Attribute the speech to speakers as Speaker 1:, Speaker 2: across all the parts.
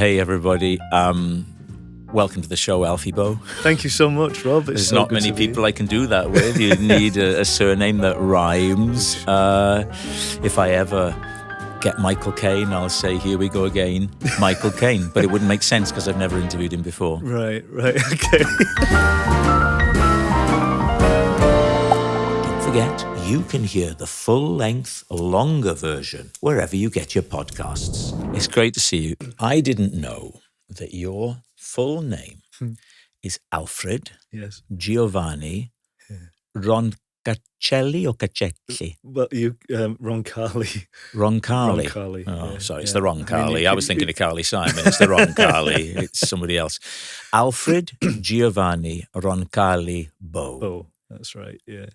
Speaker 1: Hey, everybody. Welcome to the show, Alfie Boe.
Speaker 2: Thank you so much, Rob.
Speaker 1: There's so not many people I can do that with. You need a surname that rhymes. If I ever get Michael Caine, I'll say, here we go again, Michael Caine. But it wouldn't make sense because I've never interviewed him before.
Speaker 2: Right, okay.
Speaker 1: Don't forget, you can hear the full-length, longer version wherever you get your podcasts. It's great to see you. I didn't know that your full name is Alfred Giovanni Roncacelli or Caccecchi?
Speaker 2: Well, Roncalli.
Speaker 1: Roncalli. Oh, sorry, it's the Roncalli. I was thinking of Carly Simon. It's the Roncalli. It's somebody else. Alfred Giovanni Roncalli Boe.
Speaker 2: Boe, that's right, yeah.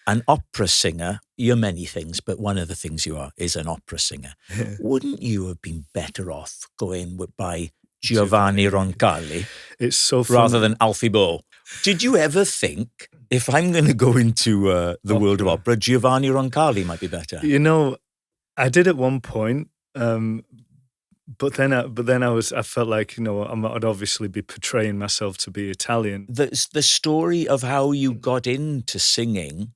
Speaker 1: An opera singer. You're many things, but one of the things you are is an opera singer. Wouldn't you have been better off going by Giovanni Roncalli
Speaker 2: it's so fun.
Speaker 1: Rather than Alfie Boe? Did you ever think, if I'm going to go into the world of opera, Giovanni Roncalli might be better?
Speaker 2: You know, I did at one point, but then I felt like, you know, I'd obviously be portraying myself to be Italian.
Speaker 1: The story of how you got into singing,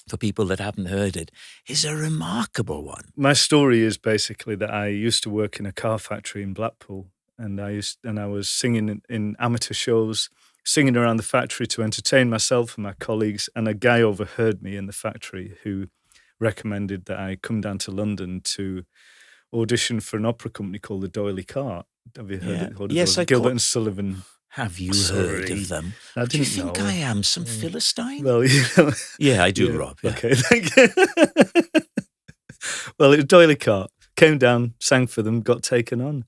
Speaker 1: for people that haven't heard it, is a remarkable one.
Speaker 2: My story is basically that I used to work in a car factory in Blackpool. And I was singing in amateur shows, singing around the factory to entertain myself and my colleagues. And a guy overheard me in the factory who recommended that I come down to London to audition for an opera company called the D'Oyly Cart. Have you heard of
Speaker 1: Yes,
Speaker 2: those? Gilbert and Sullivan.
Speaker 1: Have you heard of them?
Speaker 2: I didn't
Speaker 1: do you think
Speaker 2: know.
Speaker 1: I am some Philistine?
Speaker 2: Well, you know.
Speaker 1: Yeah, I do, Rob. Yeah.
Speaker 2: Okay, thank you. Well, it was D'Oyly Cart. Came down, sang for them, got taken on.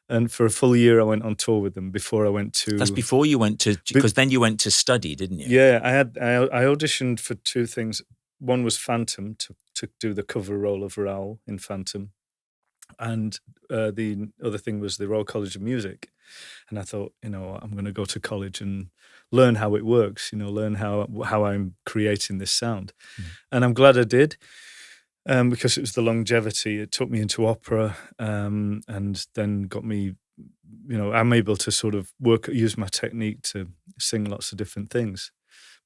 Speaker 2: And for a full year, I went on tour with them before I went to...
Speaker 1: That's before you went to... Because then you went to study, didn't you?
Speaker 2: Yeah, I auditioned for two things. One was Phantom, to do the cover role of Raoul in Phantom. And the other thing was the Royal College of Music. And I thought, you know, I'm going to go to college and learn how it works, you know, learn how I'm creating this sound. And I'm glad I did. Because it was the longevity. It took me into opera and then got me, you know, I'm able to sort of use my technique to sing lots of different things.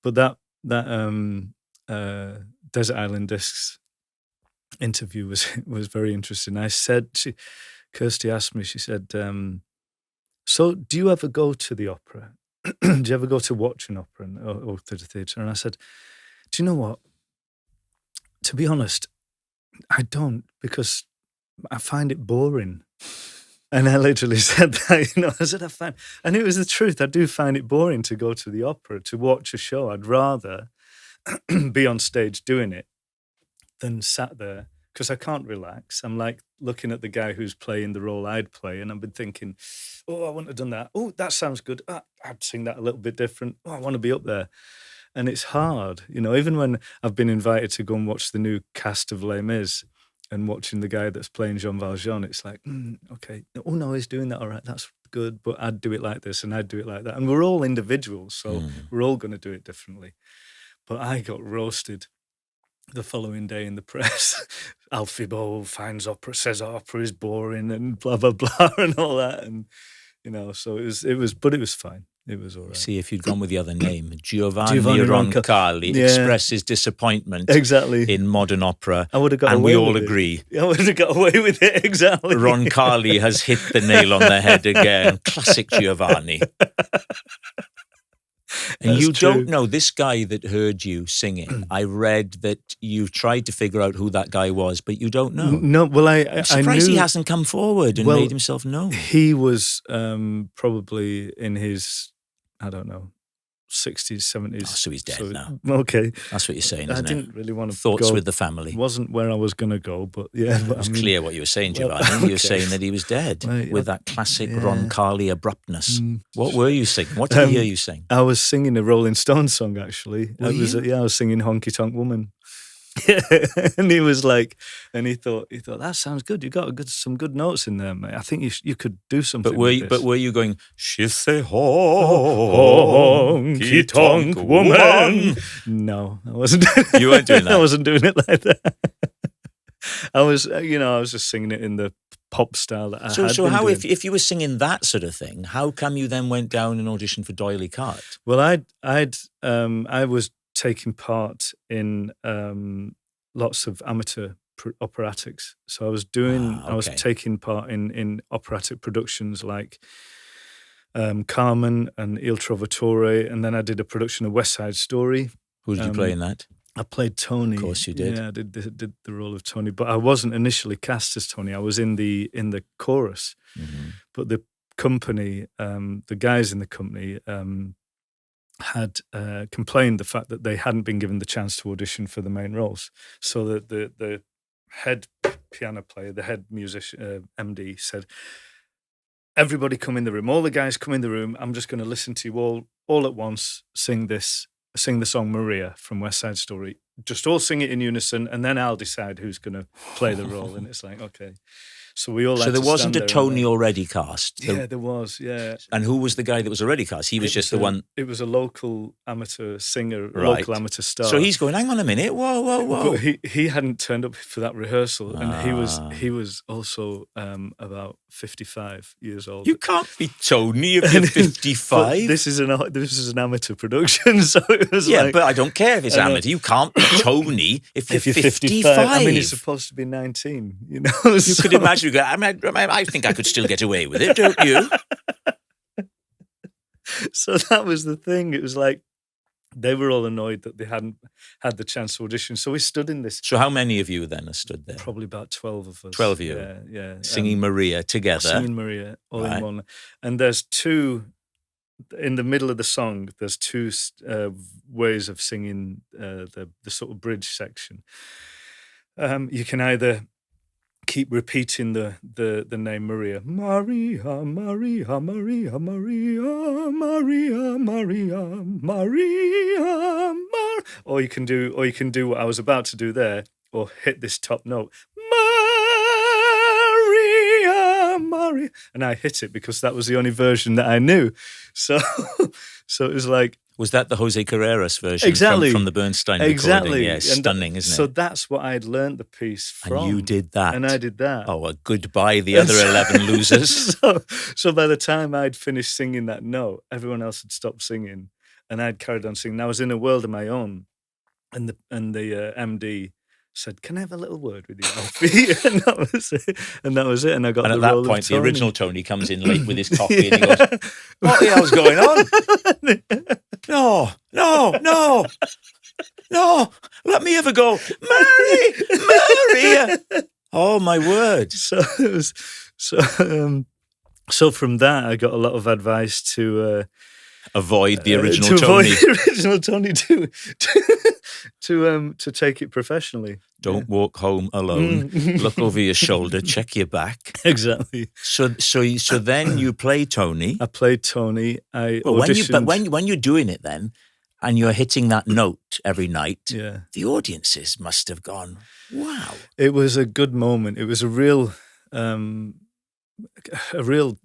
Speaker 2: But that Desert Island Discs interview was very interesting. I said, Kirsty asked me, she said, so do you ever go to the opera? Do you ever go to watch an opera or to the theatre? And I said, do you know what? To be honest, I don't, because I find it boring. And I literally said that, you know, I said, and it was the truth. I do find it boring to go to the opera, to watch a show. I'd rather be on stage doing it than sat there, because I can't relax. I'm like looking at the guy who's playing the role I'd play, and I've been thinking, oh, I wouldn't have done that. Oh, that sounds good. I'd sing that a little bit different. Oh, I want to be up there. And it's hard, you know, even when I've been invited to go and watch the new cast of Les Mis and watching the guy that's playing Jean Valjean, it's like, okay, oh no, he's doing that, all right, that's good, but I'd do it like this and I'd do it like that. And we're all individuals, so we're all going to do it differently. But I got roasted the following day in the press. Alfie Boe finds opera, says opera is boring and blah, blah, blah and all that. And, you know, so it was fine. It was all right.
Speaker 1: See, if you'd gone with the other name, Giovanni Roncalli expresses disappointment in modern opera,
Speaker 2: I would have got
Speaker 1: and
Speaker 2: away
Speaker 1: we all
Speaker 2: with
Speaker 1: agree.
Speaker 2: I would have got away with it, exactly.
Speaker 1: Roncalli has hit the nail on the head again. Classic Giovanni. And you don't know, this guy that heard you singing, I read that you've tried to figure out who that guy was, but you don't know.
Speaker 2: No, well,
Speaker 1: I'm surprised he hasn't come forward and made himself known.
Speaker 2: He was probably in his, I don't know, 60s, 70s.
Speaker 1: Oh, so he's dead now.
Speaker 2: Okay.
Speaker 1: That's what you're saying, isn't it?
Speaker 2: I didn't really want to
Speaker 1: Thoughts
Speaker 2: go.
Speaker 1: with the family.
Speaker 2: Wasn't where I was going to go, but yeah.
Speaker 1: It was clear what you were saying, Giovanni. You were saying that he was dead with that classic Roncalli abruptness. What were you singing? What did I hear you sing?
Speaker 2: I was singing a Rolling Stones song, actually. I was singing Honky Tonk Woman. And he was like, and he thought that sounds good. You got some good notes in there, mate. I think you could do something.
Speaker 1: But were you going? She say honky tonk woman?
Speaker 2: No, I wasn't.
Speaker 1: You weren't doing that.
Speaker 2: I wasn't doing it like that. I was just singing it in the pop style that I
Speaker 1: So
Speaker 2: had been
Speaker 1: how,
Speaker 2: doing.
Speaker 1: if you were singing that sort of thing, how come you then went down and auditioned for D'Oyly Carte?
Speaker 2: Well, I was taking part in lots of amateur operatics. So I was
Speaker 1: Okay.
Speaker 2: taking part in operatic productions like Carmen and Il Trovatore, and then I did a production of West Side Story.
Speaker 1: Who did you play in that?
Speaker 2: I played Tony.
Speaker 1: Of course you did.
Speaker 2: Yeah, I did the role of Tony, but I wasn't initially cast as Tony. I was in the chorus, but the company, the guys in the company, had complained the fact that they hadn't been given the chance to audition for the main roles. So the head piano player, the head musician, MD, said, "Everybody come in the room. All the guys come in the room. I'm just going to listen to you all at once sing the song Maria from West Side Story. Just all sing it in unison, and then I'll decide who's going to play the role." And it's like, okay. So we all.
Speaker 1: So there wasn't a Tony already cast.
Speaker 2: Yeah, there was. Yeah.
Speaker 1: And who was the guy that was already cast? He was just the one.
Speaker 2: It was a local amateur singer,
Speaker 1: Right.
Speaker 2: local amateur star.
Speaker 1: So he's going, hang on a minute, whoa.
Speaker 2: But he hadn't turned up for that rehearsal, and he was also about 55 years old.
Speaker 1: You can't be Tony if you're 55.
Speaker 2: This is an amateur production, so it was
Speaker 1: Yeah,
Speaker 2: like,
Speaker 1: but I don't care if it's amateur. You can't be Tony if you're 55.
Speaker 2: I mean, it's supposed to be 19. You know,
Speaker 1: You could imagine. I think I could still get away with it, don't you?
Speaker 2: So that was the thing. It was like they were all annoyed that they hadn't had the chance to audition. So we stood in this.
Speaker 1: So how many of you then are stood there?
Speaker 2: Probably about 12 of us.
Speaker 1: 12 of you?
Speaker 2: Yeah.
Speaker 1: Singing Maria together.
Speaker 2: Singing Maria all
Speaker 1: Right.
Speaker 2: in one. And there's two, in the middle of the song, there's two ways of singing the sort of bridge section. You can either keep repeating the name Maria, Maria, Maria, Maria, Maria, Maria, Maria, Maria, or you can do what I was about to do there, or hit this top note, Maria, Maria, and I hit it because that was the only version that I knew. So it was like.
Speaker 1: Was that the Jose Carreras version
Speaker 2: Exactly.
Speaker 1: from the Bernstein
Speaker 2: Exactly.
Speaker 1: recording? Yeah,
Speaker 2: And
Speaker 1: stunning, isn't it?
Speaker 2: So that's what I'd learned the piece from.
Speaker 1: And you did that.
Speaker 2: And I did that.
Speaker 1: Oh, well, goodbye, the other 11 losers.
Speaker 2: So by the time I'd finished singing that note, everyone else had stopped singing, and I'd carried on singing. I was in a world of my own, and the MD said, "Can I have a little word with you, Alfie?" And that was it. And I got.
Speaker 1: And
Speaker 2: the
Speaker 1: at that
Speaker 2: role of
Speaker 1: point, the
Speaker 2: Tony.
Speaker 1: original Tony comes in late with his coffee and he goes, "What the hell's going on? No, let me have a go. Maria. Oh, my word.
Speaker 2: So it was so from that I got a lot of advice to
Speaker 1: Avoid the original
Speaker 2: to
Speaker 1: Tony.
Speaker 2: avoid the original Tony to take it professionally.
Speaker 1: Don't walk home alone. Look over your shoulder. Check your back.
Speaker 2: Exactly.
Speaker 1: So then you play Tony.
Speaker 2: I played Tony. I
Speaker 1: Well,
Speaker 2: auditioned.
Speaker 1: when you're doing it then, and you're hitting that note every night,
Speaker 2: Yeah.
Speaker 1: the audiences must have gone, wow.
Speaker 2: It was a good moment. It was a real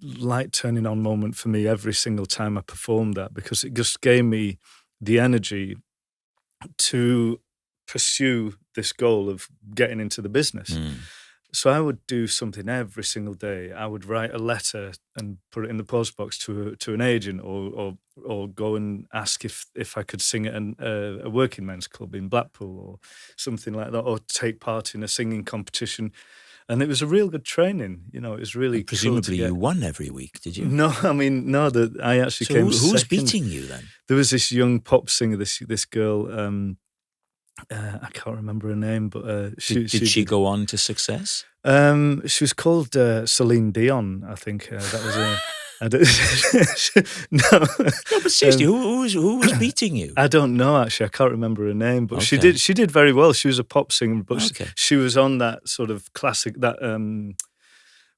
Speaker 2: light turning on moment for me every single time I performed that, because it just gave me the energy to pursue this goal of getting into the business. So I would do something every single day. I would write a letter and put it in the postbox to an agent, or go and ask if I could sing at a working men's club in Blackpool or something like that, or take part in a singing competition. And it was a real good training. You know, it was really
Speaker 1: And presumably
Speaker 2: cool to
Speaker 1: you won every week, did you?
Speaker 2: No, I mean, no. That I actually
Speaker 1: So
Speaker 2: came.
Speaker 1: who was
Speaker 2: second.
Speaker 1: beating you then?
Speaker 2: There was this young pop singer, this girl. I can't remember her name, but
Speaker 1: Did she go on to success?
Speaker 2: She was called Celine Dion, I think. That was a. No,
Speaker 1: But seriously, who was beating you?
Speaker 2: I don't know. Actually, I can't remember her name, but
Speaker 1: Okay.
Speaker 2: she did very well. She was a pop singer, but
Speaker 1: Okay.
Speaker 2: she was on that sort of classic, that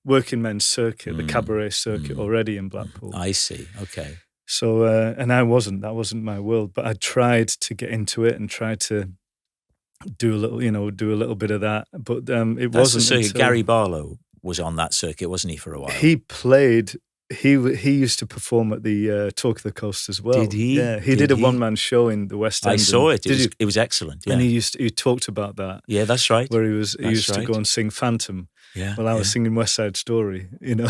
Speaker 2: working men's circuit, the cabaret circuit already in Blackpool.
Speaker 1: I see. Okay.
Speaker 2: So, and I wasn't. That wasn't my world. But I tried to get into it and tried to do a little bit of that. But it
Speaker 1: That's
Speaker 2: wasn't.
Speaker 1: the circuit.
Speaker 2: until
Speaker 1: Gary Barlow was on that circuit, wasn't he, for a while?
Speaker 2: he played. He used to perform at the Talk of the Coast as well.
Speaker 1: Did he?
Speaker 2: Yeah, he
Speaker 1: Did
Speaker 2: did a
Speaker 1: he?
Speaker 2: one-man show in the West End.
Speaker 1: I saw it.
Speaker 2: Did you?
Speaker 1: It was excellent. Yeah,
Speaker 2: And he talked about that.
Speaker 1: yeah, that's right.
Speaker 2: Where he
Speaker 1: That's
Speaker 2: used to
Speaker 1: right.
Speaker 2: go and sing Phantom.
Speaker 1: Yeah.
Speaker 2: Well, I was
Speaker 1: yeah.
Speaker 2: singing West Side Story, you know,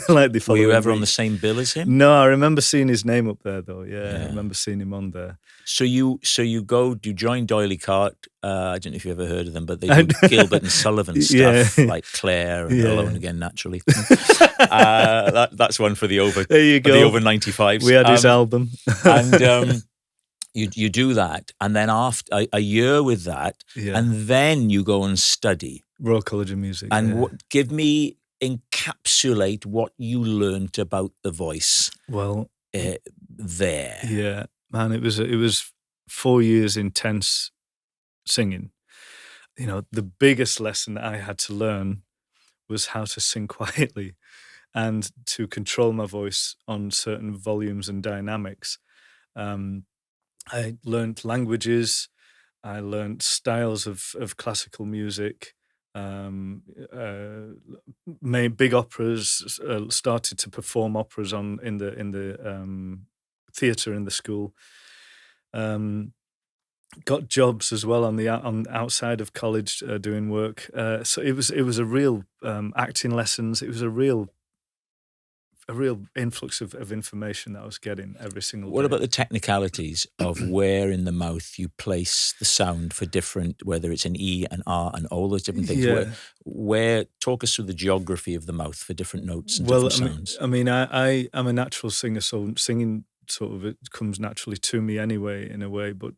Speaker 2: like the
Speaker 1: Were
Speaker 2: following
Speaker 1: you ever on
Speaker 2: week.
Speaker 1: the same bill as him?
Speaker 2: No, I remember seeing his name up there though. Yeah,
Speaker 1: Yeah.
Speaker 2: I remember seeing him on there.
Speaker 1: So you join Doyley Cart. I don't know if you've ever heard of them, but they do Gilbert and Sullivan stuff,
Speaker 2: Yeah.
Speaker 1: like Claire and
Speaker 2: Yeah.
Speaker 1: Alone Again, naturally. That's one for the over
Speaker 2: There you go.
Speaker 1: the over 95s.
Speaker 2: We had his album.
Speaker 1: And you do that, and then after a year with that,
Speaker 2: Yeah.
Speaker 1: and then you go and study.
Speaker 2: Royal College of Music.
Speaker 1: And encapsulate what you learnt about the voice.
Speaker 2: Well,
Speaker 1: there.
Speaker 2: Yeah, man, it was 4 years intense singing. You know, the biggest lesson that I had to learn was how to sing quietly and to control my voice on certain volumes and dynamics. I learned languages. I learned styles of classical music. Made big operas. Started to perform operas in the theatre in the school. Got jobs as well on outside of college doing work. So it was a real acting lessons. It was a real influx of information that I was getting every single day.
Speaker 1: What about the technicalities of where in the mouth you place the sound for different, whether it's an E, an R, and all those different things?
Speaker 2: Yeah.
Speaker 1: Where talk us through the geography of the mouth for different notes and different sounds.
Speaker 2: I mean, I am a natural singer, so singing sort of it comes naturally to me anyway, in a way. But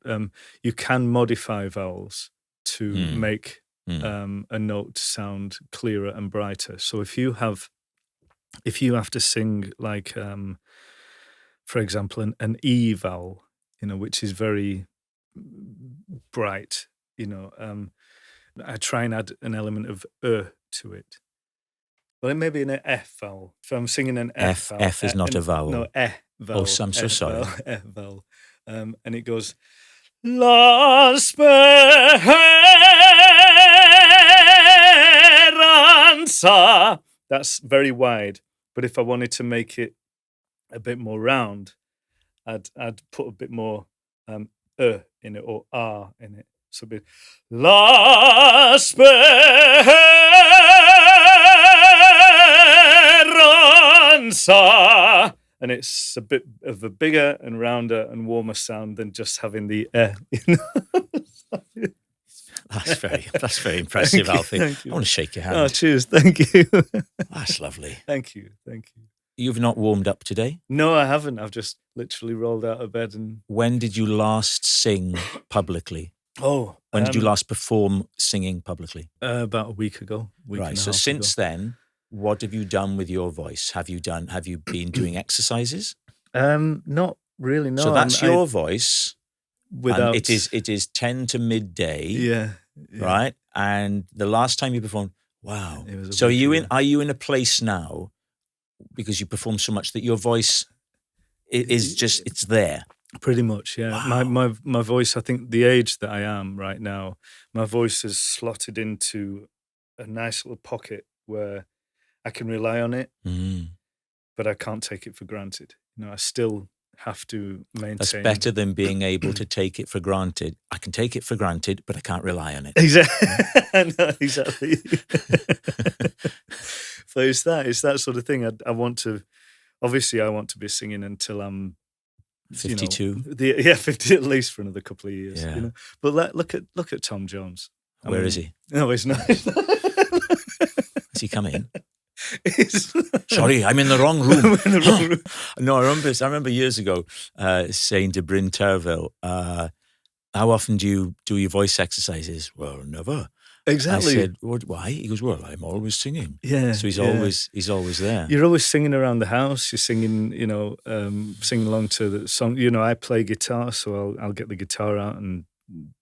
Speaker 2: you can modify vowels to make a note sound clearer and brighter. So if you have to sing like, for example, an E vowel, you know, which is very bright, you know, I try and add an element of to it. Well, maybe an F vowel. If I'm singing an F vowel.
Speaker 1: F is not a vowel.
Speaker 2: No, vowel.
Speaker 1: Oh, I'm so sorry.
Speaker 2: F vowel. And it goes, La Speranza. That's very wide. But if I wanted to make it a bit more round, I'd put a bit more in it or R in it. So it'd be La Speranza. And it's a bit of a bigger and rounder and warmer sound than just having the you know?
Speaker 1: That's very impressive, Alfie. I want to shake your hand.
Speaker 2: Oh, cheers. Thank you.
Speaker 1: That's lovely.
Speaker 2: Thank you.
Speaker 1: You've not warmed up today?
Speaker 2: No, I haven't. I've just literally rolled out of bed and...
Speaker 1: When did you last sing publicly?
Speaker 2: Oh.
Speaker 1: When did you last perform singing publicly?
Speaker 2: About a week ago.
Speaker 1: Right. So since then, what have you done with your voice? Have you been doing exercises?
Speaker 2: Not really, no.
Speaker 1: So that's your voice.
Speaker 2: Without...
Speaker 1: And it is 10 to midday.
Speaker 2: Yeah.
Speaker 1: Right? And the last time you performed, wow.
Speaker 2: So
Speaker 1: are you in a place now, because you perform so much, that your voice is just, it's there?
Speaker 2: Pretty much, yeah. Wow. My voice, I think the age that I am right now, my voice is slotted into a nice little pocket where I can rely on it, but I can't take it for granted. You know, I still have to maintain.
Speaker 1: That's better than being able to take it for granted. I can take it for granted, but I can't rely on it.
Speaker 2: Exactly. No, exactly. So it's that sort of thing. I want to be singing until I'm
Speaker 1: 52.
Speaker 2: 50 at least, for another couple of years.
Speaker 1: Yeah.
Speaker 2: You know? But look at Tom Jones.
Speaker 1: Where is he?
Speaker 2: No, he's not.
Speaker 1: Has he come in? Sorry, I'm in the wrong room. No, I remember years ago saying to Bryn Terfel, how often do you do your voice exercises? Well, never.
Speaker 2: Exactly.
Speaker 1: I said, why? He goes, well, I'm always singing.
Speaker 2: Yeah.
Speaker 1: So he's always there.
Speaker 2: You're always singing around the house. You're singing, you know, singing along to the song. You know, I play guitar, so I'll get the guitar out and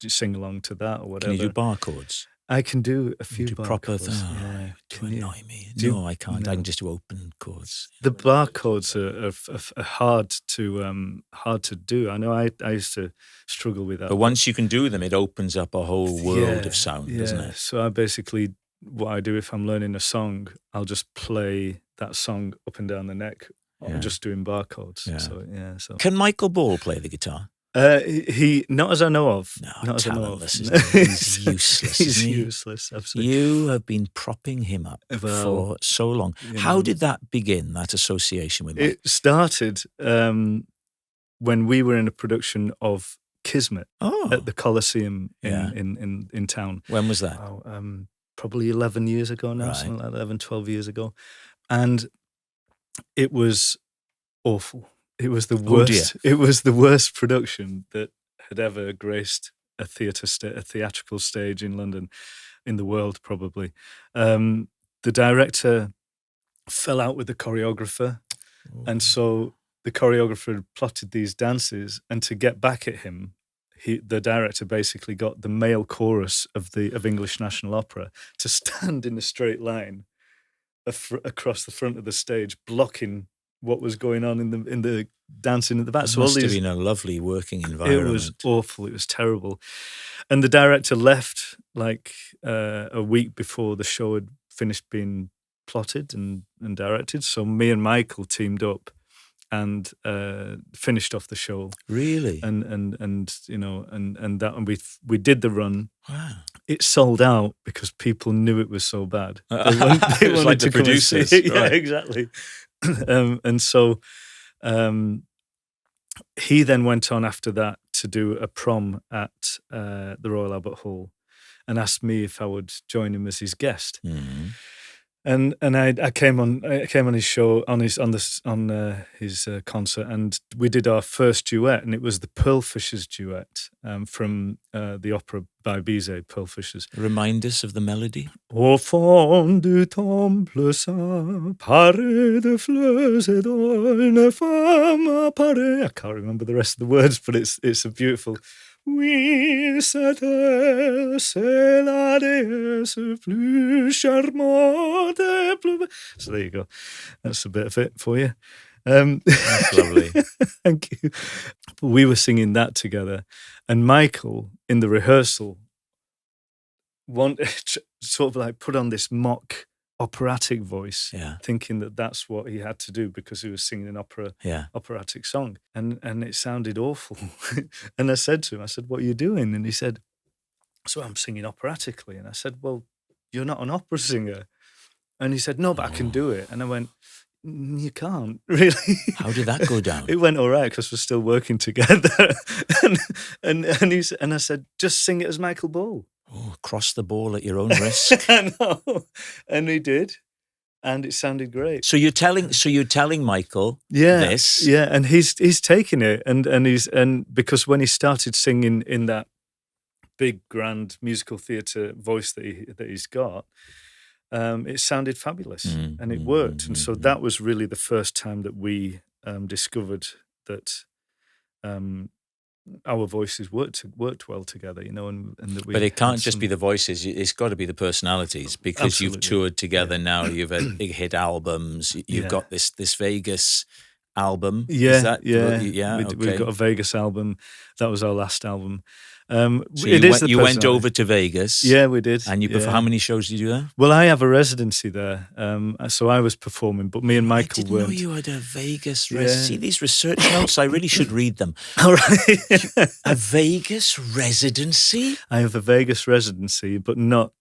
Speaker 2: just sing along to that or whatever.
Speaker 1: Can you do bar chords?
Speaker 2: I can do a few bar
Speaker 1: proper
Speaker 2: chords.
Speaker 1: Yeah. Do annoy me. No, I can't. No. I can just do open chords.
Speaker 2: The bar chords are hard to do. I know I used to struggle with that.
Speaker 1: But once you can do them, it opens up a whole world of sound, doesn't it?
Speaker 2: So I basically, what I do if I'm learning a song, I'll just play that song up and down the neck. I'm just doing bar chords.
Speaker 1: Yeah.
Speaker 2: So.
Speaker 1: Can Michael Ball play the guitar?
Speaker 2: He not as I know of.
Speaker 1: No,
Speaker 2: Not as I know of.
Speaker 1: talentless, isn't he? He's useless,
Speaker 2: He's
Speaker 1: isn't he?
Speaker 2: useless, absolutely.
Speaker 1: You have been propping him up
Speaker 2: Well,
Speaker 1: for so long.
Speaker 2: you
Speaker 1: How
Speaker 2: know,
Speaker 1: did that begin, that association with Mike?
Speaker 2: it started when we were in a production of Kismet at the Coliseum in town.
Speaker 1: When was that?
Speaker 2: Probably 11 years ago now,
Speaker 1: Right.
Speaker 2: something like 11, 12 years ago. And it was awful. It was the worst. It was the worst production that had ever graced a theatrical stage in London, in the world probably. The director fell out with the choreographer, and so the choreographer had plotted these dances, and to get back at him, the director basically got the male chorus of English National Opera to stand in a straight line across the front of the stage, blocking what was going on in the dancing at the back.
Speaker 1: It must have been a lovely working environment.
Speaker 2: It was awful. It was terrible. And the director left like a week before the show had finished being plotted and directed. So me and Michael teamed up and finished off the show.
Speaker 1: Really?
Speaker 2: And you know, and we did the run.
Speaker 1: Wow.
Speaker 2: It sold out because people knew it was so bad. They
Speaker 1: it was like the producers.
Speaker 2: Right. Yeah,
Speaker 1: right.
Speaker 2: exactly. And so he then went on after that to do a prom at the Royal Albert Hall, and asked me if I would join him as his guest.
Speaker 1: Mm-hmm.
Speaker 2: And I came on his show on his concert, and we did our first duet, and it was the Pearlfishers duet from the opera by Bizet, Pearlfishers.
Speaker 1: Remind us of the melody.
Speaker 2: Au fond du temple saint, paré de fleurs et d'or, une femme apparaît. I can't remember the rest of the words, but it's a beautiful. Oui, c'est elle, c'est la déesse plus charmante. So there you go. That's a bit of it for you.
Speaker 1: That's lovely.
Speaker 2: Thank you. But we were singing that together, and Michael in the rehearsal sort of like put on this mock operatic voice, thinking that that's what he had to do because he was singing an operatic song, and it sounded awful. And I said to him, "What are you doing?" And he said, "So I'm singing operatically." And I said, "Well, you're not an opera singer." And he said, "No, but I can do it." And I went, "You can't really."
Speaker 1: How did that go down?
Speaker 2: It went all right because we're still working together. and I said, "Just sing it as Michael Boe."
Speaker 1: Oh, cross the ball at your own risk.
Speaker 2: I know. And he did. And it sounded great.
Speaker 1: So you're telling Michael this.
Speaker 2: Yeah, and he's taking it and because when he started singing in that big grand musical theatre voice that he's got, it sounded fabulous and it worked. And so that was really the first time that we discovered that our voices worked well together, you know, and that we.
Speaker 1: But it can't just be the voices; it's got to be the personalities because
Speaker 2: Absolutely.
Speaker 1: You've toured together now. You've had big hit albums. You've got this Vegas album.
Speaker 2: Yeah,
Speaker 1: okay.
Speaker 2: We've got a Vegas album. That was our last album.
Speaker 1: So you went over to Vegas.
Speaker 2: Yeah, we did.
Speaker 1: And how many shows did you do there?
Speaker 2: Well, I have a residency there, so I was performing, but me and Michael weren't.
Speaker 1: I didn't know you had a Vegas residency. See these research notes? I really should read them.
Speaker 2: All right.
Speaker 1: A Vegas residency?
Speaker 2: I have a Vegas residency, but not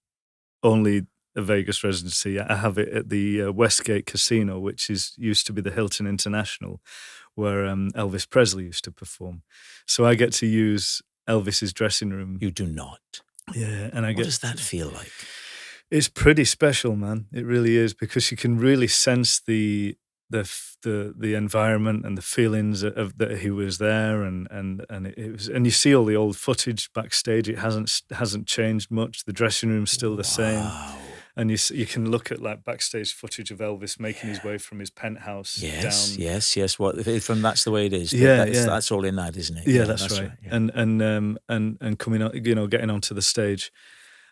Speaker 2: only a Vegas residency. I have it at the Westgate Casino, which used to be the Hilton International, where Elvis Presley used to perform. So I get to use Elvis's dressing room.
Speaker 1: You do not.
Speaker 2: Yeah, and
Speaker 1: what does that feel like?
Speaker 2: It's pretty special, man. It really is, because you can really sense the environment and the feelings of that he was there, and it was, and you see all the old footage backstage. It hasn't changed much. The dressing room's still the same. And you can look at like backstage footage of Elvis making his way from his penthouse down.
Speaker 1: Yes. What from that's the way it is. That's all in that, isn't it?
Speaker 2: Yeah, that's right. Yeah. And coming on, you know, getting onto the stage,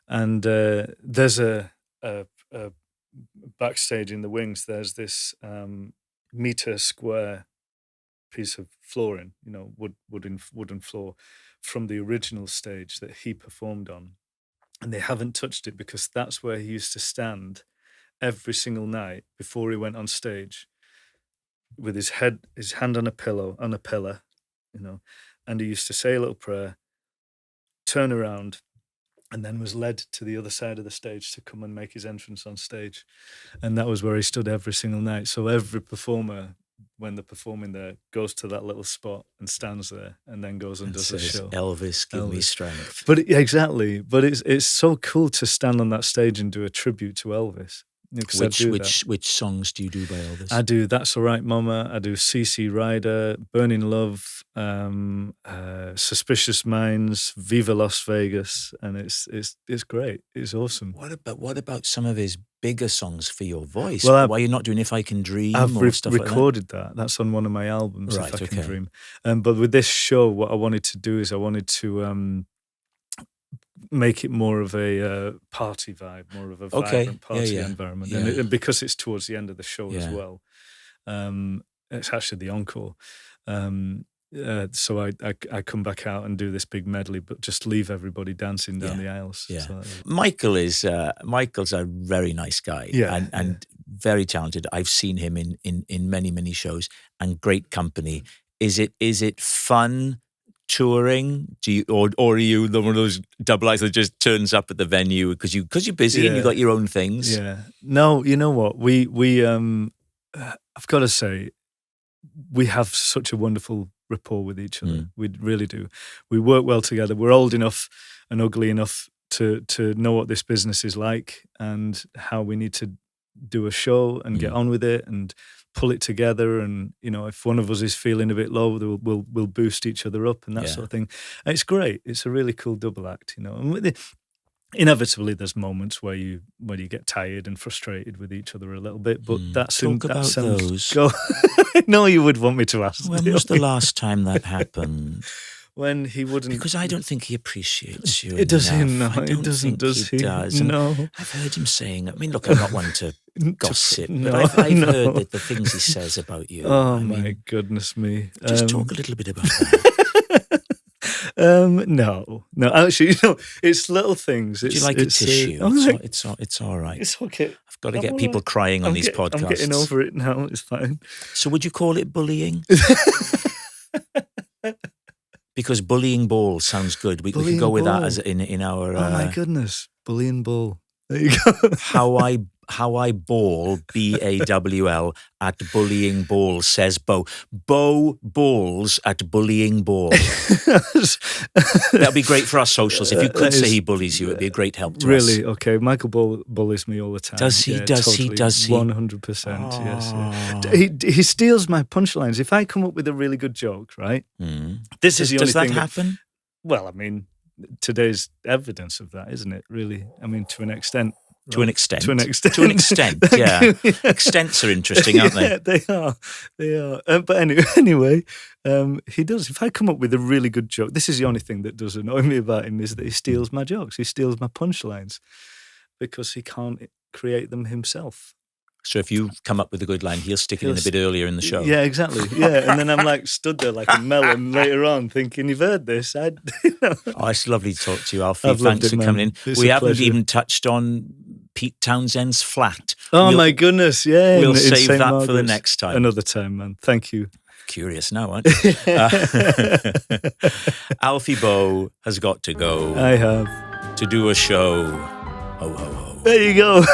Speaker 2: and there's a backstage in the wings. There's this meter square piece of flooring, you know, wooden floor from the original stage that he performed on. And they haven't touched it because that's where he used to stand every single night before he went on stage, with his hand on a pillar, you know, and he used to say a little prayer, turn around, and then was led to the other side of the stage to come and make his entrance on stage. And that was where he stood every single night. So every performer, when they're performing there, goes to that little spot and stands there and then goes and does the show.
Speaker 1: Elvis, give me strength.
Speaker 2: But exactly. But it's so cool to stand on that stage and do a tribute to Elvis.
Speaker 1: Which songs do you do by Elvis?
Speaker 2: I do That's All Right Mama, I do CC Rider, Burning Love, Suspicious Minds, Viva Las Vegas, and it's great. It's awesome.
Speaker 1: What about some of his bigger songs for your voice?
Speaker 2: Well,
Speaker 1: why are you not doing If I Can Dream?
Speaker 2: I've
Speaker 1: stuff
Speaker 2: recorded that. That's on one of my albums,
Speaker 1: right,
Speaker 2: If I Can Dream. But with this show, what I wanted to do is I wanted to make it more of a party vibe, more of a vibrant party environment. And because it's towards the end of the show as well, it's actually the encore. So I come back out and do this big medley, but just leave everybody dancing down the aisles.
Speaker 1: Yeah.
Speaker 2: So
Speaker 1: Michael's a very nice guy and very talented. I've seen him in many, many shows and great company. Is it fun touring? Do you or are you one of those double acts that just turns up at the venue because you're busy and you've got your own things?
Speaker 2: Yeah. No, you know what? We I've got to say, we have such a wonderful rapport with each other. We really do. We work well together. We're old enough and ugly enough to know what this business is like and how we need to do a show and get on with it and pull it together. And if one of us is feeling a bit low, we'll boost each other up and that sort of thing. And it's great. It's a really cool double act, And inevitably, there's moments where you get tired and frustrated with each other a little bit. But
Speaker 1: talk about those.
Speaker 2: No, you would want me to ask.
Speaker 1: When was the last time that happened?
Speaker 2: When he wouldn't,
Speaker 1: because I don't think he appreciates you.
Speaker 2: It does
Speaker 1: enough.
Speaker 2: him, no. It doesn't, does he?
Speaker 1: Does.
Speaker 2: No.
Speaker 1: I've heard him saying. I mean, look, I'm not one to gossip, but I've heard that the things he says about you.
Speaker 2: Oh my goodness me!
Speaker 1: Just talk a little bit about that.
Speaker 2: No. Actually, it's little things.
Speaker 1: Do you like a tissue? It's all right.
Speaker 2: It's okay.
Speaker 1: I've got to get people crying on these podcasts.
Speaker 2: I'm getting over it now. It's fine.
Speaker 1: So, would you call it bullying? Because bullying ball sounds good. We could go with that as in our.
Speaker 2: Oh my goodness, bullying ball. There you go.
Speaker 1: How I ball, BAWL, at bullying ball, says Boe. Boe balls at bullying ball. That'd be great for our socials. If you could say he bullies you, it'd be a great help to us.
Speaker 2: Really? Okay. Michael bullies me all the time.
Speaker 1: Does he? Does he?
Speaker 2: 100%. Yes. He steals my punchlines. If I come up with a really good joke, right? This is the only thing.
Speaker 1: Does that happen?
Speaker 2: Well, I mean, today's evidence of that, isn't it? Really? I mean, to an extent.
Speaker 1: To an extent.
Speaker 2: To an extent.
Speaker 1: To an extent, yeah. Extents are interesting, aren't they?
Speaker 2: Yeah, they are. But anyway, he does. If I come up with a really good joke, this is the only thing that does annoy me about him is that he steals my jokes. He steals my punchlines because he can't create them himself.
Speaker 1: So if you come up with a good line, he'll stick it in a bit earlier in the show.
Speaker 2: Yeah, exactly. Yeah, and then I'm like stood there like a melon later on thinking, you've heard this.
Speaker 1: Oh, it's lovely to talk to you, Alfie. Thanks for coming in.
Speaker 2: It's
Speaker 1: we haven't
Speaker 2: pleasure.
Speaker 1: Even touched on Pete Townshend's flat.
Speaker 2: Oh my goodness, yeah.
Speaker 1: We'll save that for the next time.
Speaker 2: Another time, man. Thank you.
Speaker 1: Curious now, aren't you? Alfie Boe has got to go.
Speaker 2: I have.
Speaker 1: To do a show. Ho, ho, ho.
Speaker 2: There you go.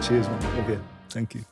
Speaker 2: Cheers, man. Love you. Thank you.